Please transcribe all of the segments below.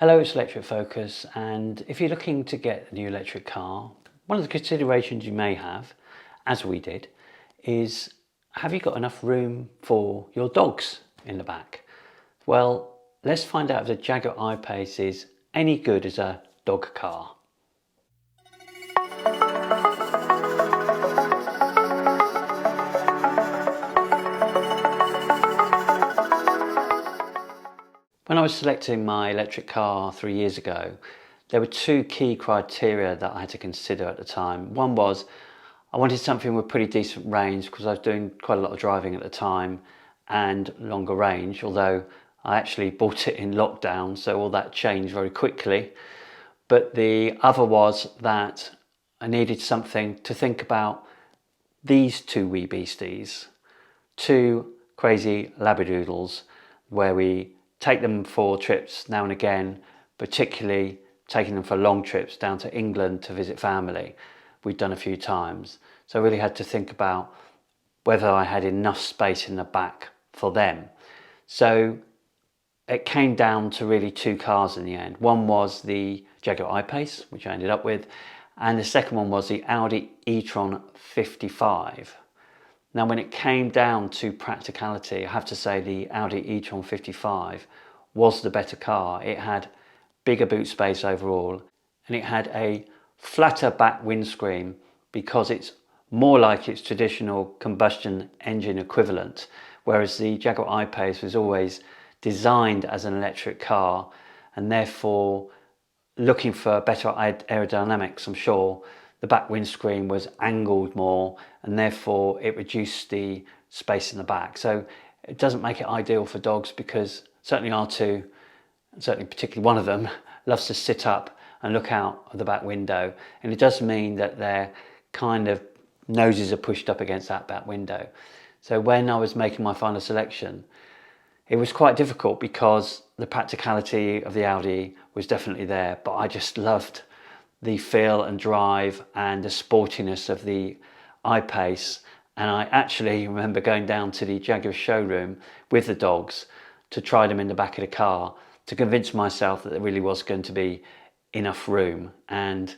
Hello, it's Electric Focus, and if you're looking to get a new electric car, one of the considerations you may have, as we did, is have you got enough room for your dogs in the back? Well, let's find out if the Jaguar I-PACE is any good as a dog car. When I was selecting my electric car 3 years ago, there were two key criteria that I had to consider at the time. One was I wanted something with pretty decent range because I was doing quite a lot of driving at the time and longer range, although I actually bought it in lockdown, so all that changed very quickly. But the other was that I needed something to think about these two wee beasties, two crazy labradoodles, where we take them for trips now and again, particularly taking them for long trips down to England to visit family. We've done a few times. So I really had to think about whether I had enough space in the back for them. So it came down to really two cars in the end. One was the Jaguar I-PACE, which I ended up with, and the second one was the Audi e-tron 55. Now, when it came down to practicality, I have to say the Audi e-tron 55 was the better car. It had bigger boot space overall, and it had a flatter back windscreen because it's more like its traditional combustion engine equivalent, whereas the Jaguar I-PACE was always designed as an electric car, and therefore looking for better aerodynamics, I'm sure the back windscreen was angled more, and therefore it reduced the space in the back. So it doesn't make it ideal for dogs because certainly R2, certainly particularly one of them, loves to sit up and look out of the back window. And it does mean that their kind of noses are pushed up against that back window. So when I was making my final selection, it was quite difficult because the practicality of the Audi was definitely there, but I just loved the feel and drive and the sportiness of the I-PACE. And I actually remember going down to the Jaguar showroom with the dogs to try them in the back of the car to convince myself that there really was going to be enough room. And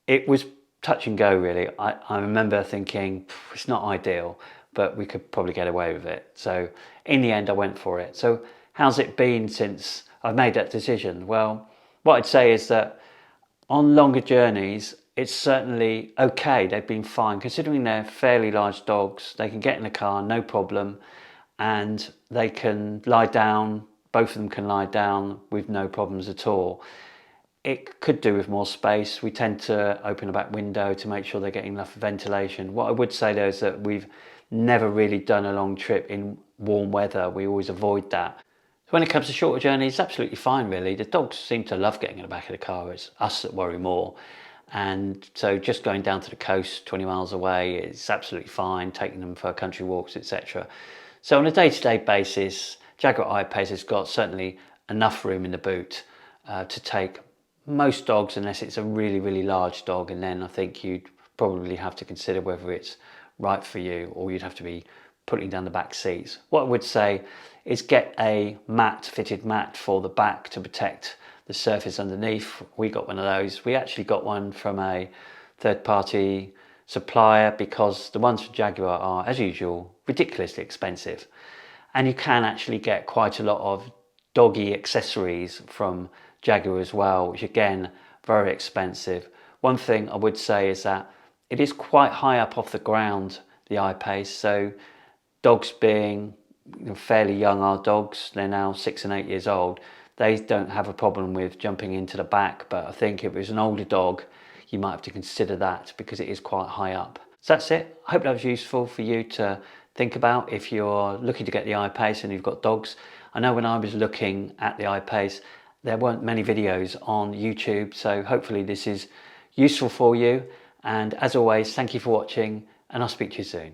it was touch and go, really. I remember thinking it's not ideal, but we could probably get away with it. So in the end, I went for it. So how's it been since I've made that decision? Well, what I'd say is that on longer journeys, it's certainly okay. They've been fine. Considering they're fairly large dogs, they can get in the car, no problem, and they can lie down. Both of them can lie down with no problems at all. It could do with more space. We tend to open the back window to make sure they're getting enough ventilation. What I would say though is that we've never really done a long trip in warm weather. We always avoid that. So when it comes to shorter journeys, it's absolutely fine really. The dogs seem to love getting in the back of the car. It's us that worry more. And so just going down to the coast 20 miles away is absolutely fine, taking them for country walks, etc. So on a day-to-day basis, Jaguar I-PACE has got certainly enough room in the boot to take most dogs, unless it's a really, really large dog, and then I think you'd probably have to consider whether it's right for you, or you'd have to be putting down the back seats. What I would say is get a fitted mat for the back to protect the surface underneath. We got one of those. We actually got one from a third-party supplier because the ones from Jaguar are, as usual, ridiculously expensive. And you can actually get quite a lot of doggy accessories from Jaguar as well, which again, very expensive. One thing I would say is that it is quite high up off the ground, the I-PACE, so dogs being fairly young, our dogs, they're now 6 and 8 years old, they don't have a problem with jumping into the back, but I think if it was an older dog, you might have to consider that because it is quite high up. So that's it. I hope that was useful for you to think about if you're looking to get the I-PACE and you've got dogs. I know when I was looking at the I-PACE, there weren't many videos on YouTube, so hopefully this is useful for you. And as always, thank you for watching, and I'll speak to you soon.